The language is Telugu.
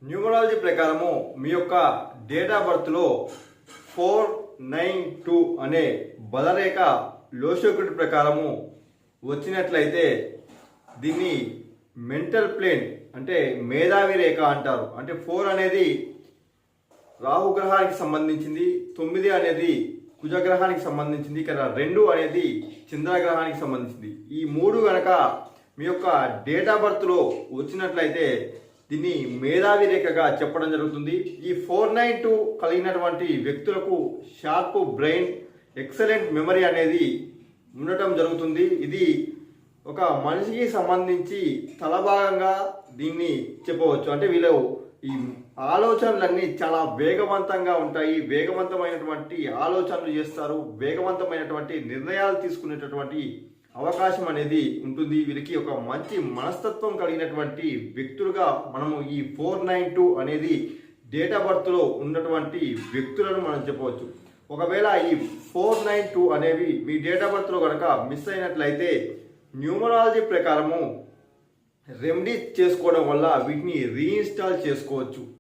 న్యూమరాలజీ ప్రకారము మీ యొక్క డేట్ ఆఫ్ బర్త్లో 492 అనే బలరేఖ లోషోకుడి ప్రకారము వచ్చినట్లయితే దీన్ని మెంటల్ ప్లేన్ అంటే మేధావి రేఖ అంటారు. అంటే 4 అనేది రాహుగ్రహానికి సంబంధించింది, 9 అనేది కుజగ్రహానికి సంబంధించింది, ఇక్కడ 2 అనేది చంద్రగ్రహానికి సంబంధించింది. ఈ 3 గనక మీ యొక్క డేట్ ఆఫ్ బర్త్లో వచ్చినట్లయితే దీన్ని మేధావి రేఖగా చెప్పడం జరుగుతుంది. ఈ 492 కలిగినటువంటి వ్యక్తులకు షార్ప్ బ్రెయిన్, ఎక్సలెంట్ మెమరీ అనేది ఉండటం జరుగుతుంది. ఇది ఒక మనిషికి సంబంధించి తలభాగంగా దీన్ని చెప్పవచ్చు. అంటే వీళ్ళు ఈ ఆలోచనలన్నీ చాలా వేగవంతంగా ఉంటాయి, వేగవంతమైనటువంటి ఆలోచనలు చేస్తారు, వేగవంతమైనటువంటి నిర్ణయాలు తీసుకునేటటువంటి అవకాశం అనేది ఉంటుంది. వీరికి ఒక మంచి మనస్తత్వం కలిగినటువంటి వ్యక్తులుగా మనము ఈ 492 అనేది డేట్ ఆఫ్ బర్త్లో ఉన్నటువంటి వ్యక్తులను మనం చెప్పవచ్చు. ఒకవేళ ఈ 492 అనేవి మీ డేట్ ఆఫ్ బర్త్లో కనుక మిస్ అయినట్లయితే న్యూమరాలజీ ప్రకారము రెమెడీస్ చేసుకోవడం వల్ల వీటిని రీఇన్స్టాల్ చేసుకోవచ్చు.